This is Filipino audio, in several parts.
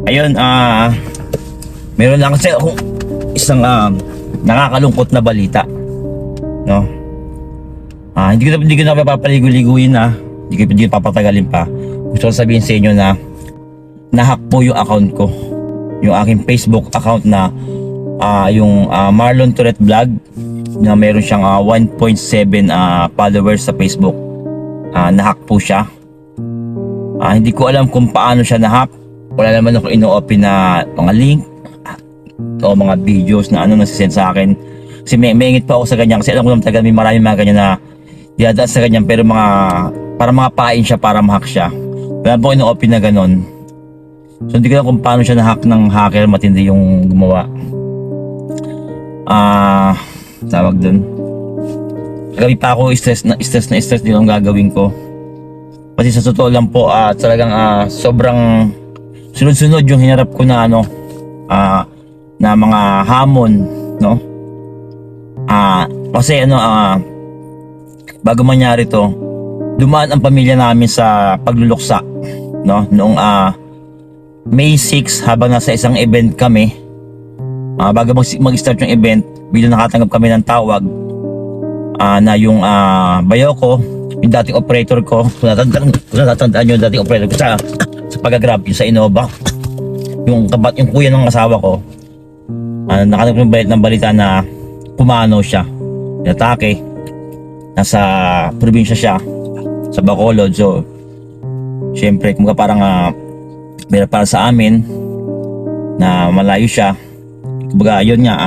Ayun, meron lang kasi ako isang nakakalungkot na balita, no? Hindi ko na papapaligo-liguin na. Hindi ko papatagalin pa. Gusto ko sabihin sa inyo na nahack po yung account ko. Yung aking Facebook account na yung Marlon Tourette Vlog na meron siyang 1.7 followers sa Facebook. Nahack po siya. Hindi ko alam kung paano siya nahack. Wala naman ako ino-open na mga link o mga videos na nasisend sa akin. Kasi may pa ako sa ganyan. Kasi alam ko naman talaga may maraming mga ganyan na dinadaan sa ganyan. Pero para mga pain siya, para mahack siya. Wala po ino-open na ganon. So hindi ko alam kung paano siya nahack ng hacker. Matindi yung gumawa. Tawag dun. Kagabi pa ako stress din ang gagawin ko. Kasi sa totoo lang po, talagang sobrang sunod-sunod yung hinarap ko na na mga hamon, no? Kasi bago mangyari to, dumaan ang pamilya namin sa pagluluksa, no? Noong May 6, habang nasa isang event kami, bago mag-start yung event, biglang nakatanggap kami ng tawag na yung bayo ko, yung dating operator ko, kung natatandaan yung dating operator ko sa pag-grab, yung sa Innova, yung kuya ng asawa ko, nakatanggap ng balita na pumanaw siya, inatake, nasa probinsya siya, sa Bacolod. So syempre kung parang meron para sa amin na malayo siya. Kumbaga yun nga,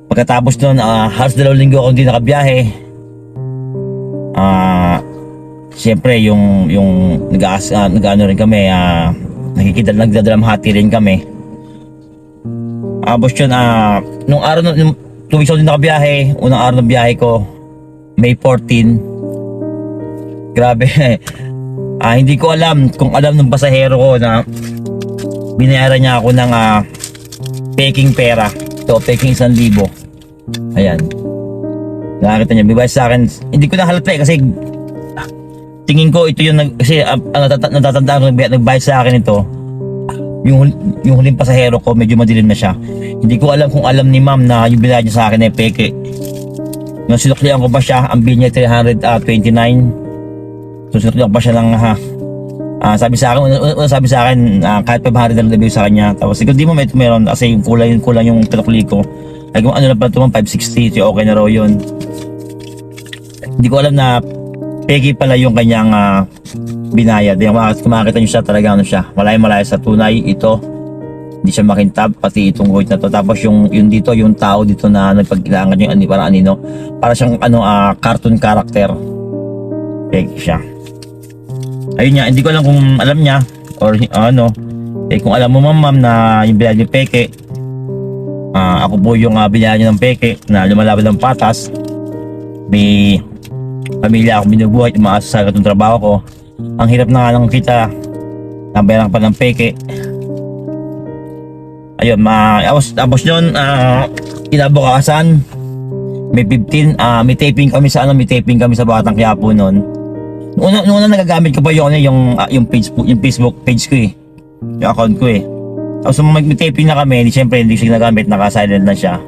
pagkatapos nun, halos 2 linggo ako hindi nakabiyahe. Siyempre yung nag-ano rin kami, nagdadalamhati rin kami. Tapos yun, nung araw na 2 weeks ako din nakabiyahe. Unang araw ng biyahe ko, May 14. Grabe. Hindi ko alam kung alam ng pasahero ko na binayaran niya ako ng peking pera. Ito, peking 1,000. Ayan. Nakakita niya, bibay sa akin. Hindi ko na halata kasi tingin ko ito yung kasi natatandaan ko nagbayad sa akin ito. Yung huling pasahero ko, medyo madilim na siya. Hindi ko alam kung alam ni ma'am na yung binayad niya sa akin ay peke. Nung sinuklian ko ba siya, ang bill niya 329. So sinuklian ko ba siya ng sabi sa akin, kahit 500 na lang sa kanya. Tapos di mo meron kasi yung kulang yung pinukli ko. Ay kung ano na pala ito, 560, so okay na raw yun. Hindi ko alam na peki pala yung kanyang binayad. Kung makakita nyo siya, talaga siya, malayo sa tunay. Ito, hindi siya makintab, pati itong voice na to. Tapos yung dito, yung tao dito na nagpagkailangan yung parang para siyang cartoon character. Peki siya. Ayun nga, hindi ko alam kung alam niya or kung alam mo ma'am na yung binayad yung peke, ako po yung binayad niya ng peke na lumalaban ng patas. May pamilya ako binubuhay, umaasa sa itong trabaho ko. Ang hirap na nga lang kita, nabayaran pa ng peke. Ayun, tapos yun, kinabukasan, may 15, may taping kami sa Batang Quiapo noon. Nung una nagagamit ko pa yung Facebook page ko yung account ko Tapos may taping na kami, siyempre hindi siya nagamit, naka-silent na siya.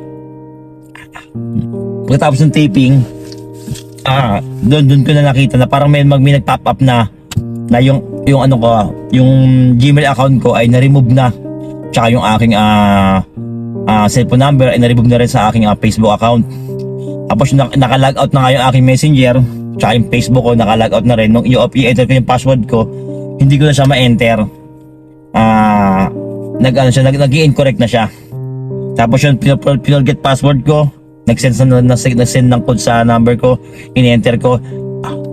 Pagkatapos ng taping, doon ko na nakita na parang may nag-pop up na yung Gmail account ko ay na-remove na. Tsaka yung aking cellphone number ay na-remove na rin sa aking Facebook account. Tapos naka-log out na nga yung aking Messenger, tsaka yung Facebook ko naka-log out na rin. Nung i-enter ko yung password ko, hindi ko na siya ma-enter. Nag-incorrect na siya. Tapos yung pinolget password ko, nag-send ng code sa number ko, in-enter ko,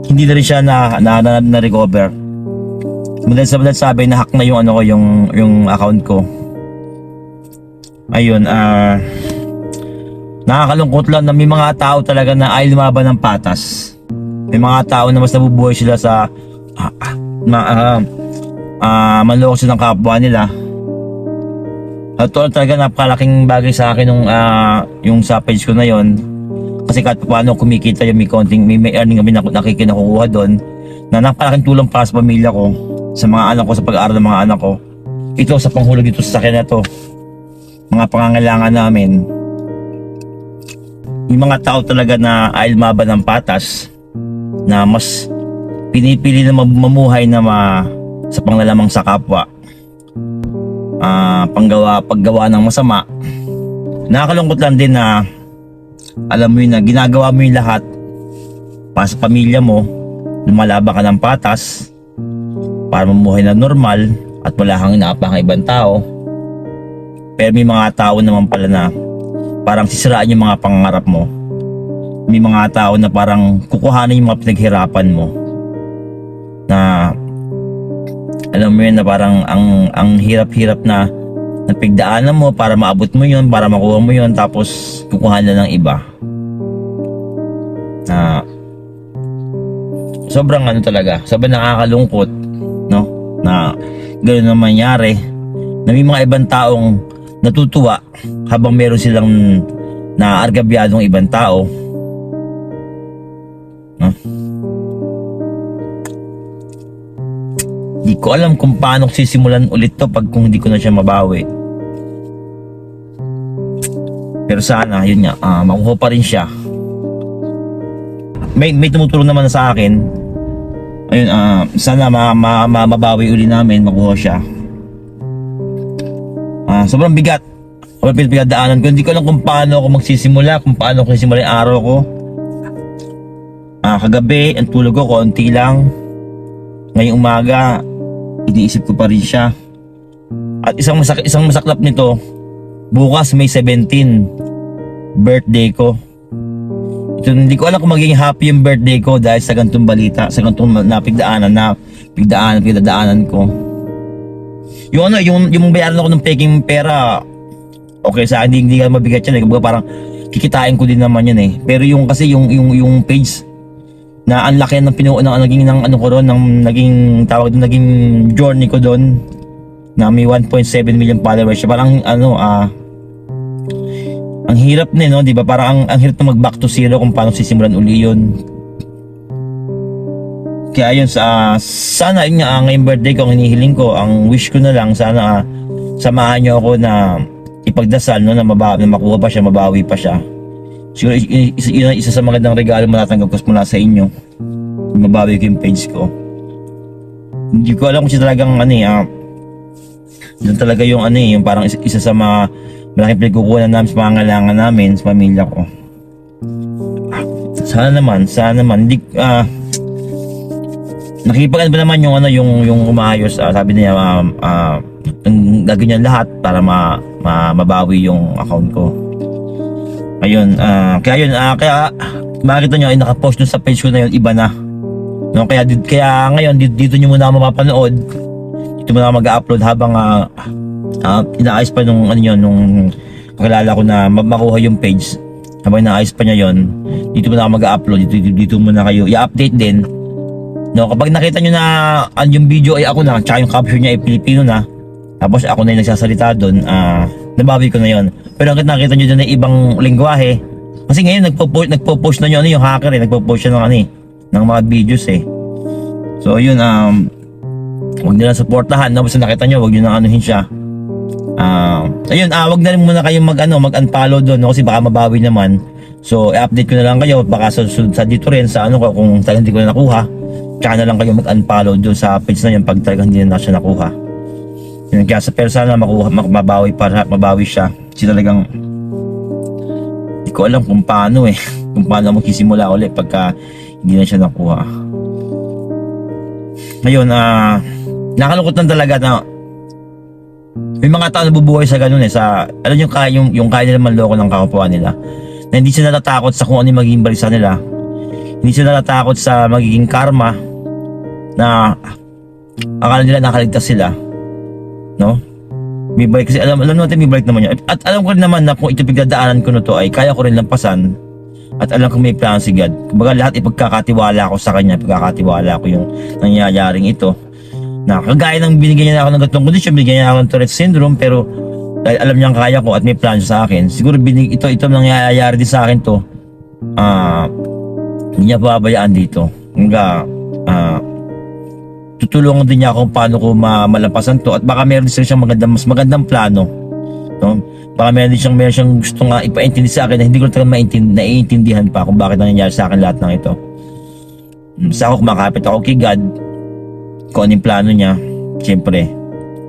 hindi na rin siya na-recover. Madalas sabi na hack na yung account ko. Ayun, nakakalungkot lang na may mga tao talaga na ay lumaban ng patas. May mga tao na mas nabubuhay sila sa manloko sila ng kapwa nila. At talaga napakalaking bagay sa akin yung sa page ko na yon. Kasi kahit paano kumikita yung may earning kami na nakikinakukuha doon, na napakalaking tulong para sa pamilya ko, sa mga anak ko, sa pag-aaral ng mga anak ko. ito sa panghulog dito sa sakyan na to, mga pangangailangan namin, yung mga tao talaga na ayaw lumaban ng patas, na mas pinipili na mamuhay na sa panglalamang sa kapwa, paggawa ng masama. Nakakalungkot lang din na alam mo yun na ginagawa mo yung lahat para sa pamilya mo, lumalaban ka ng patas para mamuhay na normal at wala kang inaapang ibang tao. Pero may mga tao naman pala na parang sisiraan yung mga pangarap mo. May mga tao na parang kukuhanin yung mga pinaghirapan mo, na alam mo yun na parang ang hirap-hirap na napigdaanan mo para maabot mo yun, para makuha mo yun, tapos kukuha na ng iba. Sobrang talaga, sobrang nakakalungkot, no, na gano'n na mangyari, na may mga ibang taong natutuwa habang meron silang naargabyadong ibang tao, no? Di ko alam kung paano sisimulan ulit to kung hindi ko na siya mabawi. Pero sana, yun nga, makuha pa rin siya. May tumutulong naman sa akin. Ayun, sana mabawi uli namin, makuha siya. Sobrang bigat. Sobrang pinagdaanan ko. Hindi ko alam kung paano ako magsisimula, kung paano ako sisimula yung araw ko. Kagabi, ang tulog ko, konti lang. Ngayong umaga, iniisip ko pa rin siya. At isang masaklap nito, bukas May 17, birthday ko. Ito, hindi ko alam kung magiging happy yung birthday ko dahil sa ganitong balita, sa ganitong pinagdaanan ko. Yung bayaran ako ng peking pera, okay sa akin, hindi ka mabigat yan. Parang kikitain ko din naman yan eh. Pero yung page na ang laki ng naging naging journey ko doon, na may 1.7 million followers siya. Parang ang hirap na, no, di ba? Parang ang hirap na mag back to zero kung paano sisimulan uli yun. Kaya yun, sana yun nga, ngayong birthday ko, ang hinihiling ko, ang wish ko na lang, sana samahan nyo ako na ipagdasal, no, na makuha pa siya, mabawi pa siya. Siguro yun isa sa magandang regalo matatanggap ko mula sa inyo, mabawi ko yung page ko. Hindi ko alam kung siya talagang yun talaga yung yung parang isa sa mga malaking pinagkukunan namin sa pangangailangan namin sa pamilya ko. Sana naman hindi nakipag ba naman yung umayos, sabi niya gagawin niya lahat para mabawi yung account ko. Ayun, kaya makita nyo ay nakapost dun sa page ko na yun, iba na, no? Kaya ngayon dito nyo muna mapapanood, dito muna mag-upload habang inaayos pa nung kakilala ko na makuha yung page. Habang inaayos pa niya yon, dito muna mag-upload, dito muna kayo i-update din, no? Kapag nakita nyo na yung video ay ako na, tsaka yung caption niya ay Pilipino na, tapos ako na yung nagsasalita doon, nabawi ko na yon. Pero hanggang nakita nyo dyan na ibang lingwahe, kasi ngayon nagpo-post na yung hacker nagpo-post siya ng mga videos eh. So yun, huwag nyo lang supportahan, no? Basta nakita nyo, huwag nyo nang anuhin siya. Ayun, huwag na rin muna kayong mag-unfollow doon, no? Kasi baka mabawi naman. So i-update ko na lang kayo, baka sa dito rin sa kung talagang hindi ko na nakuha, tsaka na lang kayo mag-unfollow doon sa page na yun pag talagang hindi na siya nakuha. Yun, kaya pero sana mabawi siya. Kasi talagang hindi ko alam kung paano kung paano magsisimula ulit pagka hindi na siya nakuha. Ngayon, nakalungkot lang talaga na may mga tao nabubuhay sa ganun alam yung kaya nila manloko ng kakapwa nila, na hindi sila natatakot sa kung ano yung magiging balisa nila, hindi sila natatakot sa magiging karma, na akala nila nakaligtas sila, no? May balik, kasi alam natin may balik naman yun. At alam ko rin naman na kung ito pagdadaanan ko na to ay kaya ko rin lampasan, at alam ko may plan si God. Kumbaga lahat ipagkakatiwala ko sa kanya, ipagkakatiwala ko yung nangyayaring ito, na kagaya ng binigyan niya ako ng gatong kondisyon, binigyan niya ako ng Tourette syndrome, pero dahil alam niyang kaya ko at may plan siya sa akin, siguro ito nangyayari din sa akin to, hindi niya pababayaan dito. Kumbaga tutulungan din niya ako kung paano ko malampasan to, at baka meron din siyang mas magandang plano, no? Baka meron siyang gusto nga ipaintindi sa akin na hindi ko talaga naiintindihan pa kung bakit nangyayari sa akin lahat ng ito. Sa ako, kumakapit ako kay God, kung anong plano niya, siyempre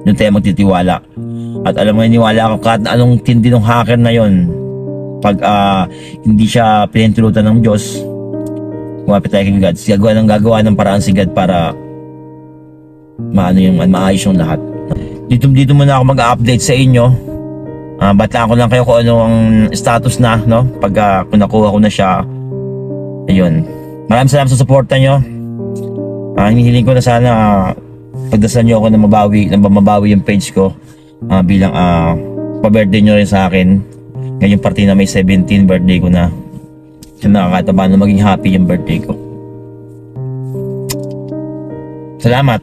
doon tayo magtitiwala. At alam mo, niniwala ako kahit na anong tindi ng hacker na yon, pag hindi siya pinahintulutan ng Diyos, kumapit tayo kay God, gagawa ng paraan si God para maayos yung lahat. Dito muna ako mag-update sa inyo. Bataan ko lang kayo kung ano ang status na, no? Pag kung nakuha ko na siya. Ayun. Maraming salamat sa suporta nyo. Hinihiling ko na sana pagdasal nyo ako na mabawi yung page ko, bilang pa-birthday nyo rin sa akin. Ngayong party na may 17, birthday ko na. So nakakataba na maging happy yung birthday ko. Salamat.